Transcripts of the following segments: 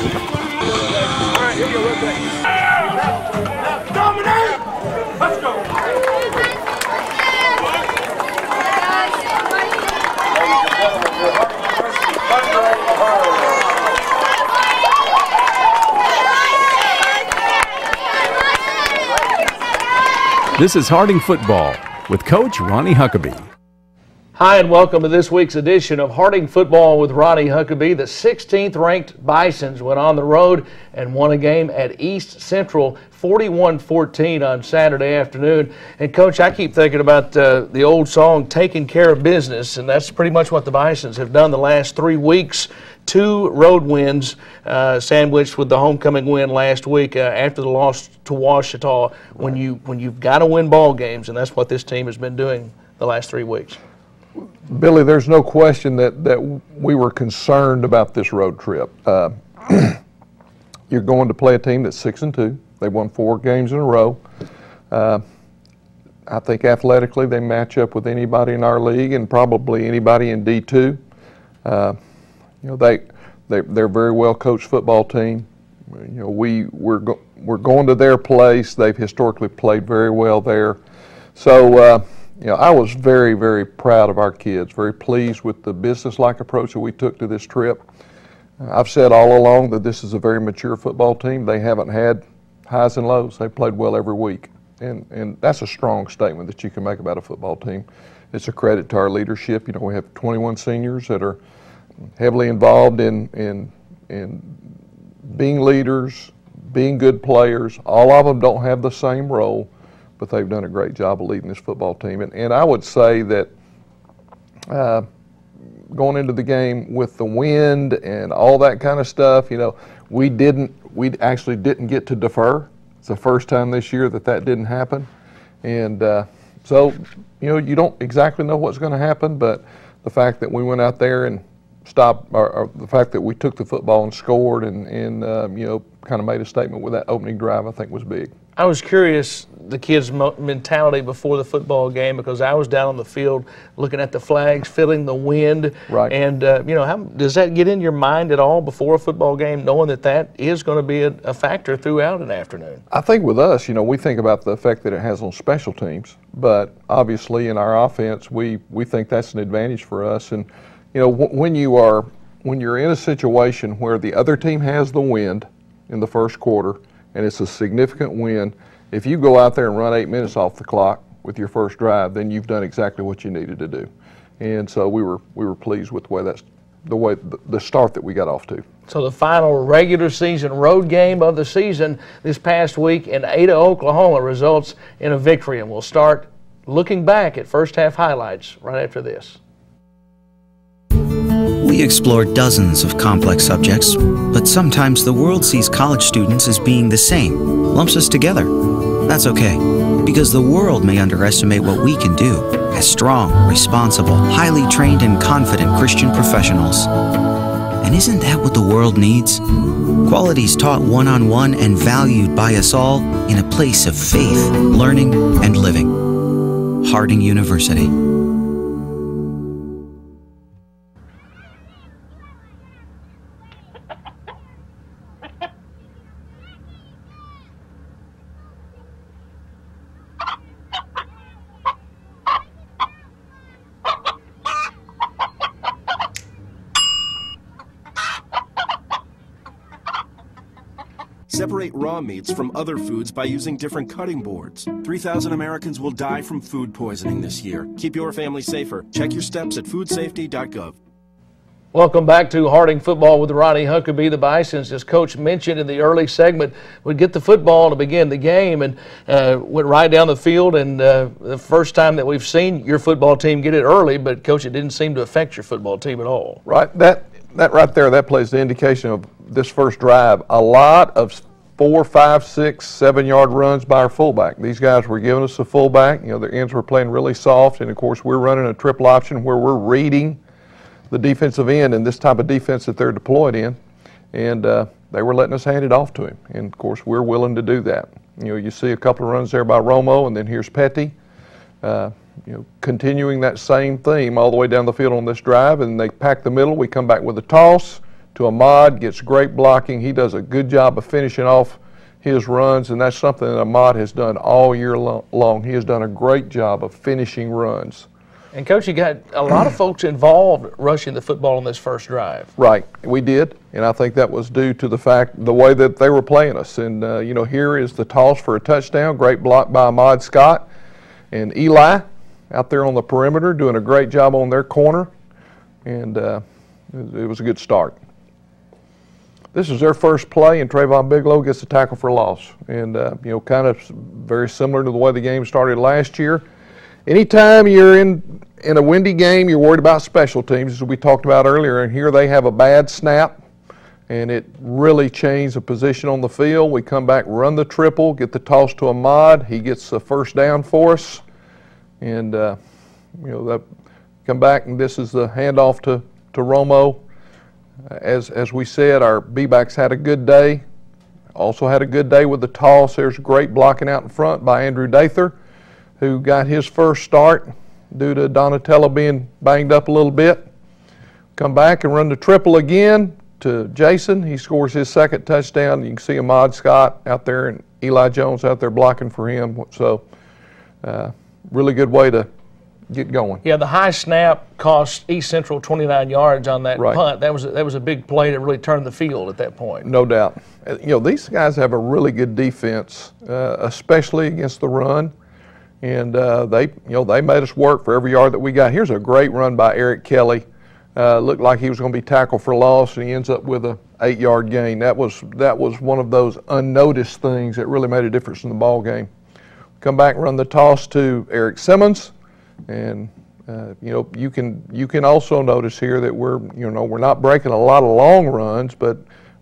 right, here you go, real quick. Dominate! Let's go. This is Harding Football with Coach Ronnie Huckeba. Hi, and welcome to this week's edition of Harding Football with Ronnie Huckeba. The 16th ranked Bisons went on the road and won a game at East Central 41-14 on Saturday afternoon. And Coach, I keep thinking about the old song, Taking Care of Business, and that's pretty much what the Bisons have done the last 3 weeks. 2 road wins sandwiched with the homecoming win last week after the loss to Ouachita. When you've got to win ball games, and that's what this team has been doing the last 3 weeks. Billy, there's no question that we were concerned about this road trip. You're going to play a team that's 6-2. They won 4 games in a row. I think athletically they match up with anybody in our league and probably anybody in D2. They're a very well coached football team. We're going to their place. They've historically played very well there. So I was very, very proud of our kids. Very pleased with the business-like approach that we took to this trip. I've said all along that this is a very mature football team. They haven't had highs and lows. They played well every week, and that's a strong statement that you can make about a football team. It's a credit to our leadership. We have 21 seniors that are heavily involved in being leaders, being good players. All of them don't have the same role, but they've done a great job of leading this football team. And I would say that going into the game with the wind and all that kind of stuff, we actually didn't get to defer. It's the first time this year that didn't happen. And so, you don't exactly know what's going to happen, but the fact that we went out there and stopped, or the fact that we took the football and scored and kind of made a statement with that opening drive, I think was big. I was curious the kids' mentality before the football game, because I was down on the field looking at the flags, feeling the wind. Right. And, how does that get in your mind at all before a football game, knowing that is going to be a factor throughout an afternoon? I think with us, we think about the effect that it has on special teams, but obviously in our offense, we think that's an advantage for us. And, when you're in a situation where the other team has the wind in the first quarter, and it's a significant win, if you go out there and run 8 minutes off the clock with your first drive, then you've done exactly what you needed to do. And so we were pleased with the start that we got off to. So the final regular season road game of the season this past week in Ada, Oklahoma results in a victory, and we'll start looking back at first half highlights right after this. We explore dozens of complex subjects, but sometimes the world sees college students as being the same, lumps us together. That's okay, because the world may underestimate what we can do as strong, responsible, highly trained, and confident Christian professionals. And isn't that what the world needs? Qualities taught one-on-one and valued by us all in a place of faith, learning, and living. Harding University. Separate raw meats from other foods by using different cutting boards. 3,000 Americans will die from food poisoning this year. Keep your family safer. Check your steps at foodsafety.gov. Welcome back to Harding Football with Ronnie Huckeba. The Bisons, as Coach mentioned in the early segment, would get the football to begin the game and went right down the field. And the first time that we've seen your football team get it early, but Coach, it didn't seem to affect your football team at all. Right. That right there, that plays the indication of this first drive. A lot of 4, 5, 6, 7-yard runs by our fullback. These guys were giving us a fullback. Their ends were playing really soft, and of course we're running a triple option where we're reading the defensive end and this type of defense that they're deployed in, and they were letting us hand it off to him. And of course we're willing to do that. You see a couple of runs there by Romo, and then here's Petty. Continuing that same theme all the way down the field on this drive, and they pack the middle. We come back with a toss to Ahmad, gets great blocking. He does a good job of finishing off his runs, and that's something that Ahmad has done all year long. He has done a great job of finishing runs. And Coach, you got a lot of folks involved rushing the football on this first drive. Right, we did, and I think that was due to the way that they were playing us. And you know, here is the toss for a touchdown. Great block by Ahmad Scott, and Eli out there on the perimeter doing a great job on their corner, and it was a good start. This is their first play, and Trayvon Bigelow gets a tackle for loss. And you know, kind of very similar to the way the game started last year. Anytime you're in a windy game, you're worried about special teams, as we talked about earlier, and here they have a bad snap, and it really changed the position on the field. We come back, run the triple, get the toss to Ahmad. He gets the first down for us, and you know, come back, and this is the handoff to Romo. As we said, our B-backs had a good day. Also had a good day with the toss. There's great blocking out in front by Andrew Dather, who got his first start due to Donatello being banged up a little bit. Come back and run the triple again to Jason. He scores his second touchdown. You can see Ahmad Scott out there and Eli Jones out there blocking for him. So really good way to get going. Yeah, the high snap cost East Central 29 yards on that punt. That was a big play to really turn the field at that point. No doubt. You know, these guys have a really good defense, especially against the run. And they made us work for every yard that we got. Here's a great run by Eric Kelly. Looked like he was going to be tackled for loss, and he ends up with a 8-yard gain. That was one of those unnoticed things that really made a difference in the ball game. Come back and run the toss to Eric Simmons, and you know, you can also notice here that we're not breaking a lot of long runs, but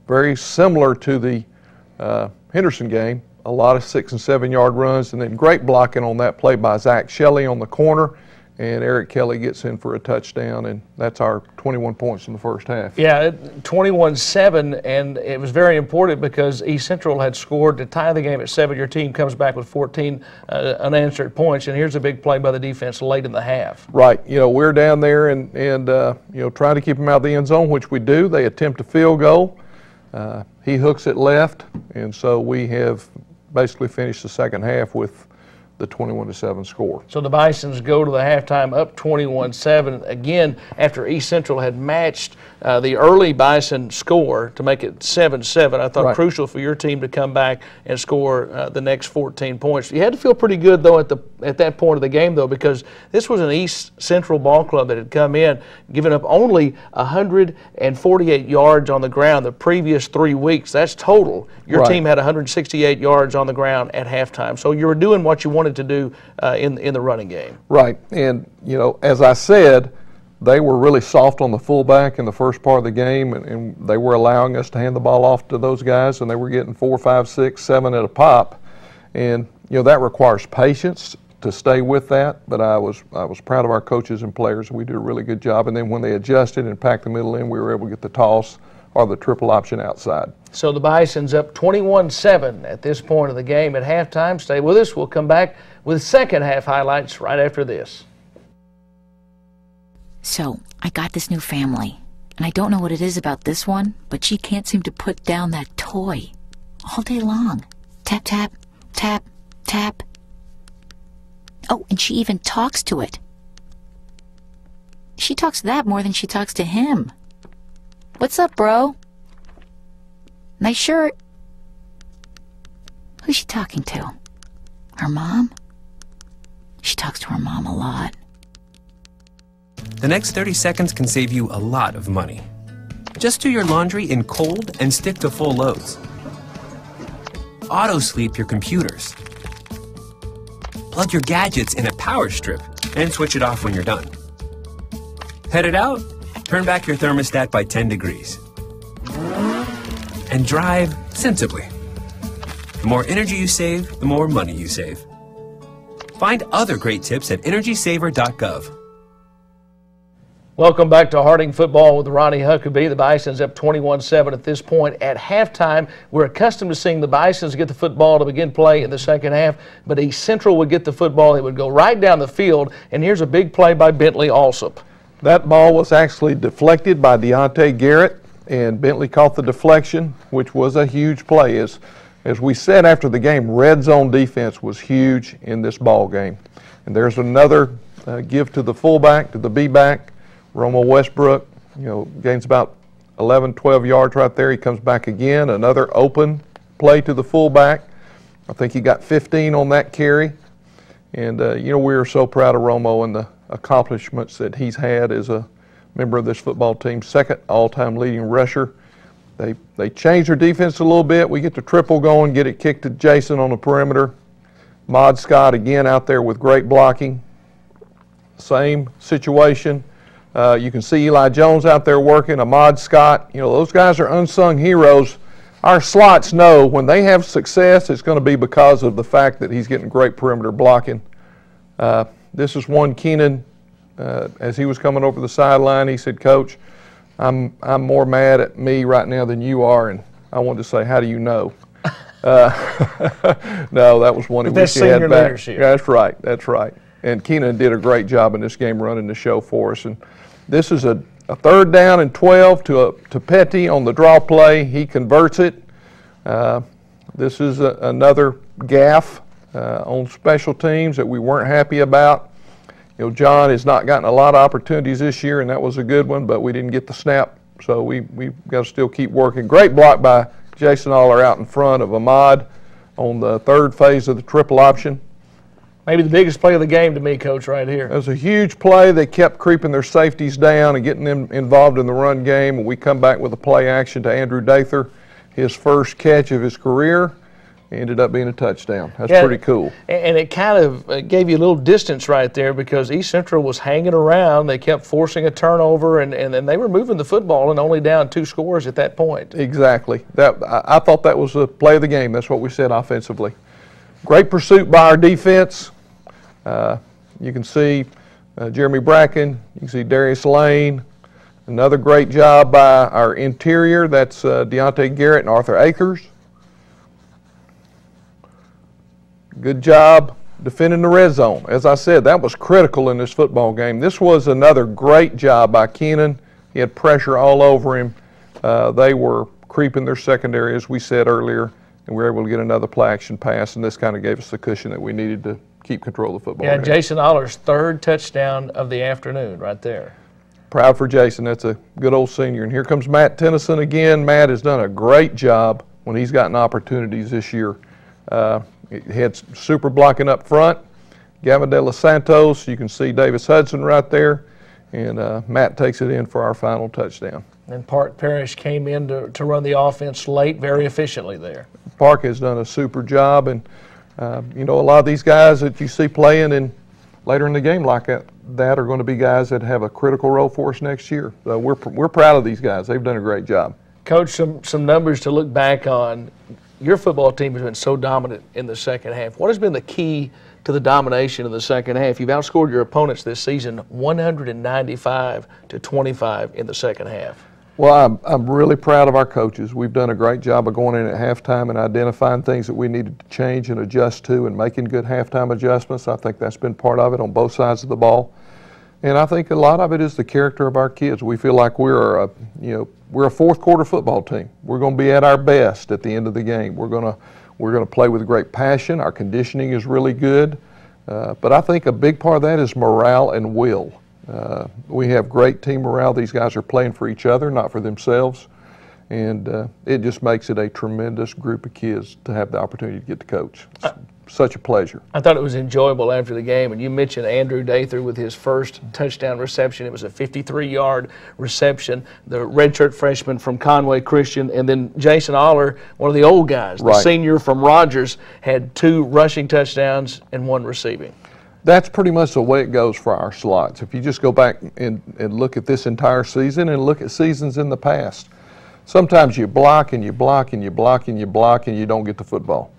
very similar to the Henderson game. A lot of 6- and 7-yard runs, and then great blocking on that play by Zach Shelley on the corner, and Eric Kelly gets in for a touchdown, and that's our 21 points in the first half. Yeah, 21-7, and it was very important because East Central had scored to tie the game at 7. Your team comes back with 14 unanswered points, and here's a big play by the defense late in the half. Right. You know, we're down there and you know, trying to keep them out of the end zone, which we do. They attempt a field goal. He hooks it left, and so we have basically finished the second half with the 21-7 score. So the Bisons go to the halftime up 21-7 again after East Central had matched the early Bison score to make it 7-7. I thought crucial for your team to come back and score the next 14 points. You had to feel pretty good though at that point of the game though, because this was an East Central ball club that had come in giving up only 148 yards on the ground the previous 3 weeks. That's total. Your team had 168 yards on the ground at halftime. So you were doing what you wanted to do in the running game. Right, and you know, as I said, they were really soft on the fullback in the first part of the game, and they were allowing us to hand the ball off to those guys, and they were getting 4, 5, 6, 7 at a pop, and you know, that requires patience to stay with that. But I was proud of our coaches and players. We did a really good job, and then when they adjusted and packed the middle in, we were able to get the toss or the triple option outside. So the Bison's up 21-7 at this point of the game at halftime. Stay with us. We'll come back with second half highlights right after this. So I got this new family, and I don't know what it is about this one, but she can't seem to put down that toy all day long. Tap, tap, tap, tap. Oh, and she even talks to it. She talks to that more than she talks to him. What's up, bro? Nice shirt. Who's she talking to? Her mom? She talks to her mom a lot. The next 30 seconds can save you a lot of money. Just do your laundry in cold and stick to full loads. Auto-sleep your computers. Plug your gadgets in a power strip and switch it off when you're done. Headed out? Turn back your thermostat by 10 degrees. And drive sensibly. The more energy you save, the more money you save. Find other great tips at energysaver.gov. Welcome back to Harding Football with Ronnie Huckeba. The Bisons up 21-7 at this point. At halftime, we're accustomed to seeing the Bisons get the football to begin play in the second half, but East Central would get the football. It would go right down the field, and here's a big play by Bentley Alsop. That ball was actually deflected by Deontay Garrett, and Bentley caught the deflection, which was a huge play. As we said after the game, red zone defense was huge in this ball game. And there's another give to the fullback, to the B-back, Romo Westbrook, gains about 11, 12 yards right there. He comes back again, another open play to the fullback. I think he got 15 on that carry. And, we are so proud of Romo and the accomplishments that he's had as a member of this football team, second all-time leading rusher. They changed their defense a little bit. We get the triple going, get it kicked to Jason on the perimeter. Mod Scott again out there with great blocking. Same situation. You can see Eli Jones out there working, Ahmad Scott. Those guys are unsung heroes. Our slots know when they have success, it's going to be because of the fact that he's getting great perimeter blocking. This is one Keenan, as he was coming over the sideline, he said, "Coach, I'm more mad at me right now than you are." And I wanted to say, "How do you know?" No, that was one he wished he had back. Leadership. Yeah, that's right. And Keenan did a great job in this game running the show for us. And this is a 3rd down and 12 to Petty on the draw play. He converts it. This is another gaffe on special teams that we weren't happy about. John has not gotten a lot of opportunities this year, and that was a good one, but we didn't get the snap, so we've got to still keep working. Great block by Jason Aller out in front of Ahmad on the 3rd phase of the triple option. Maybe the biggest play of the game to me, Coach, right here. It was a huge play. They kept creeping their safeties down and getting them involved in the run game, and we come back with a play action to Andrew Dather, his first catch of his career. Ended up being a touchdown. That's pretty cool. And it kind of gave you a little distance right there because East Central was hanging around. They kept forcing a turnover, and they were moving the football and only down 2 scores at that point. Exactly. I thought that was the play of the game. That's what we said offensively. Great pursuit by our defense. You can see Jeremy Bracken. You can see Darius Lane. Another great job by our interior. That's Deontay Garrett and Arthur Akers. Good job defending the red zone. As I said, that was critical in this football game. This was another great job by Keenan. He had pressure all over him. They were creeping their secondary, as we said earlier, and we were able to get another play action pass, and this kind of gave us the cushion that we needed to keep control of the football game. Jason Aller's 3rd touchdown of the afternoon right there. Proud for Jason. That's a good old senior. And here comes Matt Tennyson again. Matt has done a great job when he's gotten opportunities this year. He had super blocking up front. Gavin De Los Santos, you can see Davis Hudson right there, and Matt takes it in for our final touchdown. And Park Parrish came in to run the offense late very efficiently there. Park has done a super job, and a lot of these guys that you see playing and later in the game like that are going to be guys that have a critical role for us next year. So we're proud of these guys. They've done a great job. Coach, some numbers to look back on. Your football team has been so dominant in the second half. What has been the key to the domination of the second half? You've outscored your opponents this season 195-25 in the second half. Well, I'm really proud of our coaches. We've done a great job of going in at halftime and identifying things that we needed to change and adjust to and making good halftime adjustments. I think that's been part of it on both sides of the ball. And I think a lot of it is the character of our kids. We feel like we're a 4th quarter football team. We're going to be at our best at the end of the game. We're going to play with great passion. Our conditioning is really good. But I think a big part of that is morale and will. We have great team morale. These guys are playing for each other, not for themselves. And it just makes it a tremendous group of kids to have the opportunity to get to coach. It's such a pleasure. I thought it was enjoyable after the game, and you mentioned Andrew Dather with his first touchdown reception. It was a 53-yard reception. The redshirt freshman from Conway Christian, and then Jason Aller, one of the old guys, the senior from Rogers, had 2 rushing touchdowns and 1 receiving. That's pretty much the way it goes for our slots. If you just go back and look at this entire season and look at seasons in the past, sometimes you block and you block and you block and you block and you don't get the football.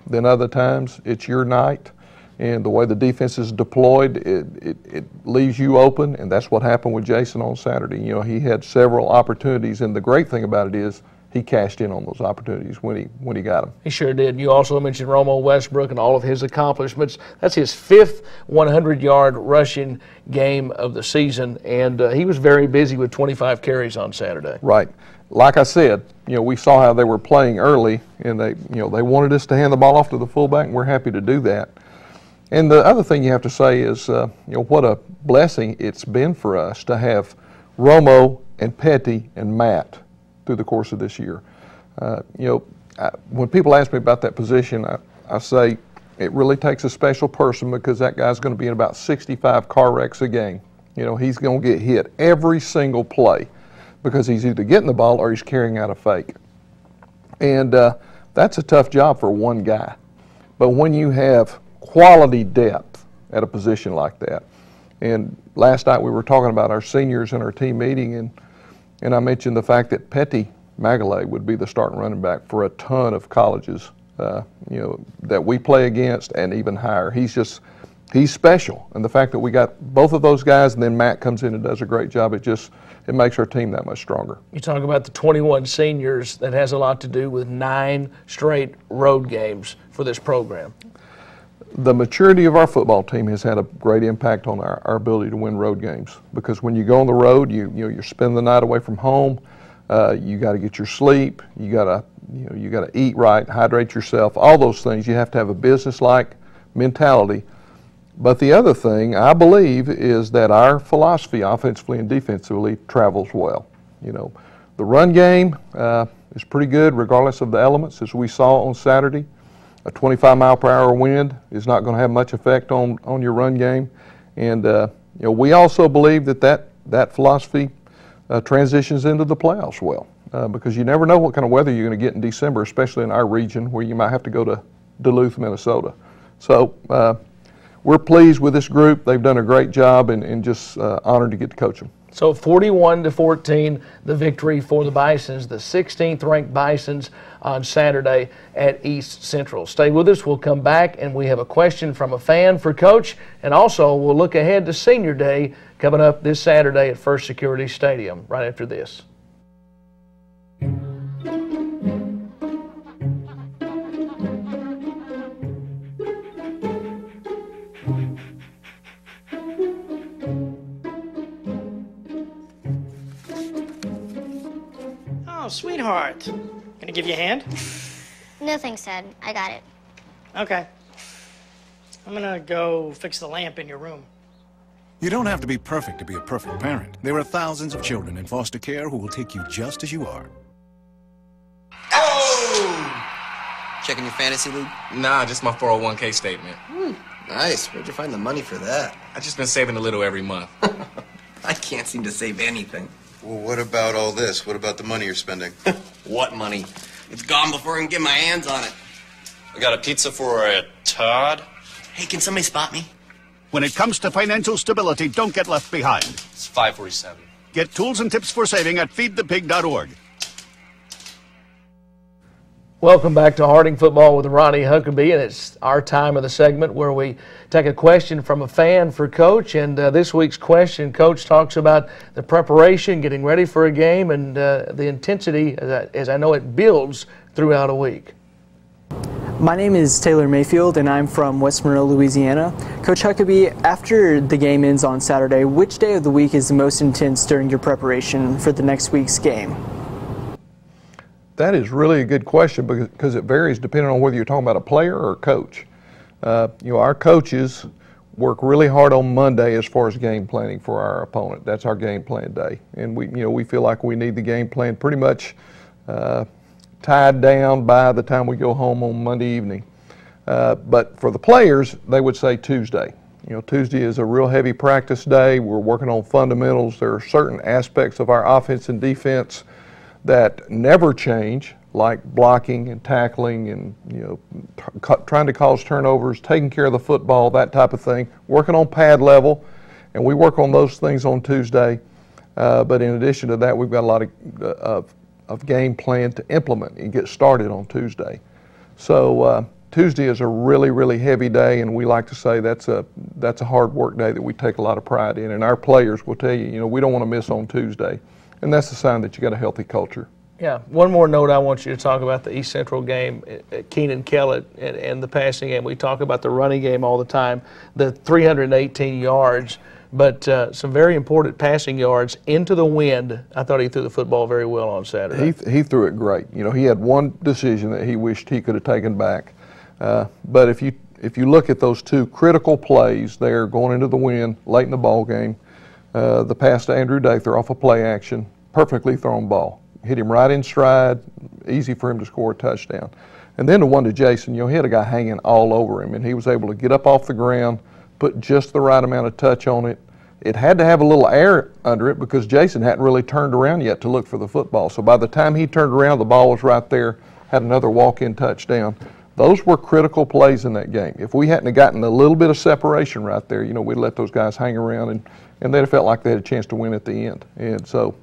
Then other times it's your night, and the way the defense is deployed, it leaves you open, and that's what happened with Jason on Saturday. He had several opportunities, and the great thing about it is he cashed in on those opportunities when he got them. He sure did. You also mentioned Romo Westbrook and all of his accomplishments. That's his 5th 100-yard rushing game of the season, and he was very busy with 25 carries on Saturday. Right. like I said, we saw how they were playing early, and they wanted us to hand the ball off to the fullback, and we're happy to do that. And the other thing you have to say is, what a blessing it's been for us to have Romo and Petty and Matt through the course of this year. When people ask me about that position, I say it really takes a special person, because that guy's going to be in about 65 car wrecks a game. He's going to get hit every single play, because he's either getting the ball or he's carrying out a fake. And that's a tough job for one guy. But when you have quality depth at a position like that, and last night we were talking about our seniors in our team meeting, and I mentioned the fact that Petty Magalay would be the starting running back for a ton of colleges, that we play against and even higher. He's special, and the fact that we got both of those guys, and then Matt comes in and does a great job, it makes our team that much stronger. You talk about the 21 seniors. That has a lot to do with 9 straight road games for this program. The maturity of our football team has had a great impact on our ability to win road games, because when you go on the road, you're spending the night away from home. You got to get your sleep. You got to eat right, hydrate yourself. All those things. You have to have a business-like mentality. But the other thing, I believe, is that our philosophy, offensively and defensively, travels well. The run game is pretty good regardless of the elements, as we saw on Saturday. A 25-mile-per-hour wind is not going to have much effect on your run game. And we also believe that philosophy transitions into the playoffs well, because you never know what kind of weather you're going to get in December, especially in our region, where you might have to go to Duluth, Minnesota. So we're pleased with this group. They've done a great job, and just honored to get to coach them. So 41-14, the victory for the Bisons, the 16th ranked Bisons on Saturday at East Central. Stay with us. We'll come back, and we have a question from a fan for Coach, and also we'll look ahead to Senior Day coming up this Saturday at First Security Stadium right after this. Oh, sweetheart. Gonna give you a hand? No thanks, Dad. I got it. Okay. I'm gonna go fix the lamp in your room. You don't have to be perfect to be a perfect parent. There are thousands of children in foster care who will take you just as you are. Oh! Checking your fantasy league? Nah, just my 401k statement. Nice. Where'd you find the money for that? I've just been saving a little every month. I can't seem to save anything. Well, what about all this? What about the money you're spending? What money? It's gone before I can get my hands on it. I got a pizza for a Todd. Hey, can somebody spot me? When it comes to financial stability, don't get left behind. It's 547. Get tools and tips for saving at feedthepig.org. Welcome back to Harding Football with Ronnie Huckeba, and it's our time of the segment where we take a question from a fan for Coach. And this week's question, Coach talks about the preparation, getting ready for a game, and the intensity, as I know it builds throughout a week. My name is Taylor Mayfield, and I'm from West Monroe, Louisiana. Coach Huckeba, after the game ends on Saturday, which day of the week is the most intense during your preparation for the next week's game? That is really a good question, because it varies depending on whether you're talking about a player or a coach. Our coaches work really hard on Monday as far as game planning for our opponent. That's our game plan day, and we feel like we need the game plan pretty much tied down by the time we go home on Monday evening. But for the players, they would say Tuesday. Tuesday is a real heavy practice day. We're working on fundamentals. There are certain aspects of our offense and defense that never change, like blocking and tackling and trying to cause turnovers, taking care of the football, that type of thing, working on pad level, and we work on those things on Tuesday. But in addition to that, we've got a lot of game plan to implement and get started on Tuesday. So Tuesday is a really, really heavy day, and we like to say that's a hard work day that we take a lot of pride in, and our players will tell you, we don't want to miss on Tuesday. And that's a sign that you got a healthy culture. Yeah. One more note I want you to talk about the East Central game at Keenan Kellett and the passing game. We talk about the running game all the time. The 318 yards but some very important passing yards into the wind. I thought he threw the football very well on Saturday. He threw it great. You know, he had one decision that he wished he could have taken back. But if you look at those two critical plays there going into the wind late in the ball game, the pass to Andrew Dather off a play action, perfectly thrown ball. Hit him right in stride, easy for him to score a touchdown. And then the one to Jason, you know, he had a guy hanging all over him, and he was able to get up off the ground, put just the right amount of touch on it. It had to have a little air under it because Jason hadn't really turned around yet to look for the football. So by the time he turned around, the ball was right there, had another walk-in touchdown. Those were critical plays in that game. If we hadn't gotten a little bit of separation right there, you know, we'd let those guys hang around, and they'd have felt like they had a chance to win at the end. And so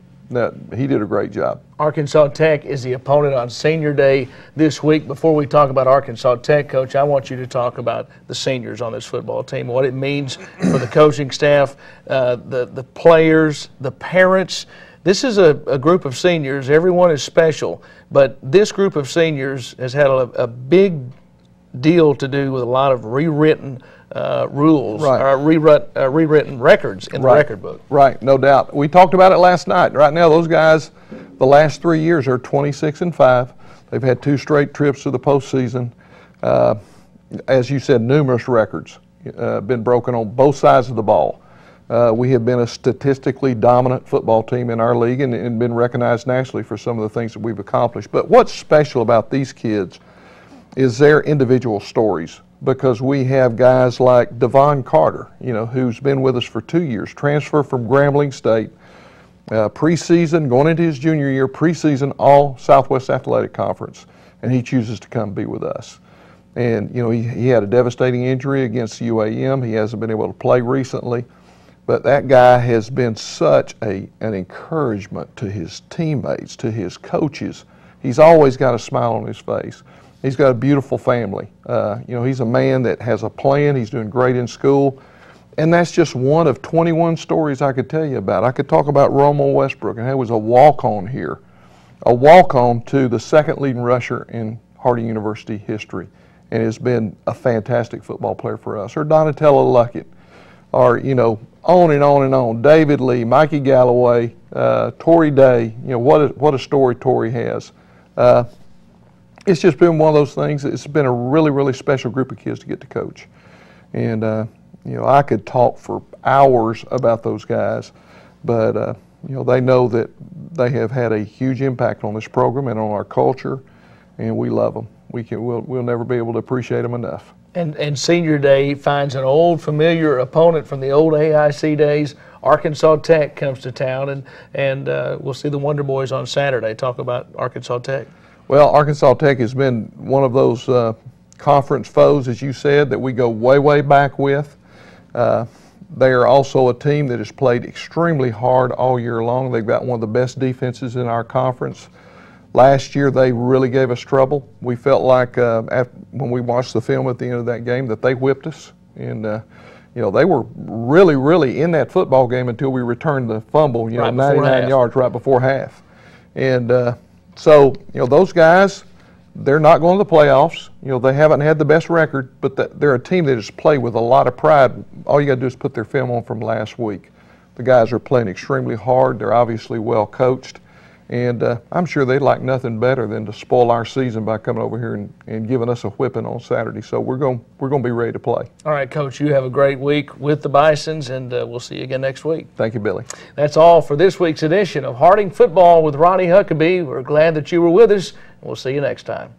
he did a great job. Arkansas Tech is the opponent on Senior Day this week. Before we talk about Arkansas Tech, Coach, I want you to talk about the seniors on this football team, what it means for the coaching staff, the players, the parents. This is a group of seniors. Everyone is special, but this group of seniors has had a big deal to do with a lot of rewritten rules, right. Rewritten records in the record book. Right, no doubt. We talked about it last night. Right now, those guys, the last 3 years, are 26-5. They've had 2 straight trips to the postseason. As you said, numerous records been broken on both sides of the ball. We have been a statistically dominant football team in our league and been recognized nationally for some of the things that we've accomplished. But what's special about these kids is their individual stories, because we have guys like Devon Carter, you know, who's been with us for 2 years, transfer from Grambling State, preseason, going into his junior year, preseason all Southwest Athletic Conference, and he chooses to come be with us. And, you know, he had a devastating injury against UAM. He hasn't been able to play recently, but that guy has been such an encouragement to his teammates, to his coaches. He's always got a smile on his face. He's got a beautiful family. You know, he's a man that has a plan. He's doing great in school. And that's just one of 21 stories I could tell you about. I could talk about Romo Westbrook, and he was a walk-on here, a walk-on to the second leading rusher in Harding University history, and has been a fantastic football player for us. Or Donatella Luckett, or, you know, on and on and on. David Lee, Mikey Galloway, Torrey Day. You know, what a story Torrey has. It's just been one of those things. It's been a really, really special group of kids to get to coach. And, you know, I could talk for hours about those guys, but, you know, they know that they have had a huge impact on this program and on our culture, and we love them. We'll never be able to appreciate them enough. And Senior Day finds an old familiar opponent from the old AIC days. Arkansas Tech comes to town, and we'll see the Wonder Boys on Saturday. Talk about Arkansas Tech. Well, Arkansas Tech has been one of those conference foes, as you said, that we go way, way back with. They are also a team that has played extremely hard all year long. They've got one of the best defenses in our conference. Last year, they really gave us trouble. We felt like when we watched the film at the end of that game that they whipped us. And, you know, they were really, really in that football game until we returned the fumble, you know, 99 yards right before half. And so, you know, those guys, they're not going to the playoffs. You know, they haven't had the best record, but they're a team that has played with a lot of pride. All you got to do is put their film on from last week. The guys are playing extremely hard. They're obviously well coached. And I'm sure they'd like nothing better than to spoil our season by coming over here and giving us a whipping on Saturday. So we're going to be ready to play. All right, Coach, you have a great week with the Bisons, and we'll see you again next week. Thank you, Billy. That's all for this week's edition of Harding Football with Ronnie Huckeba. We're glad that you were with us, and we'll see you next time.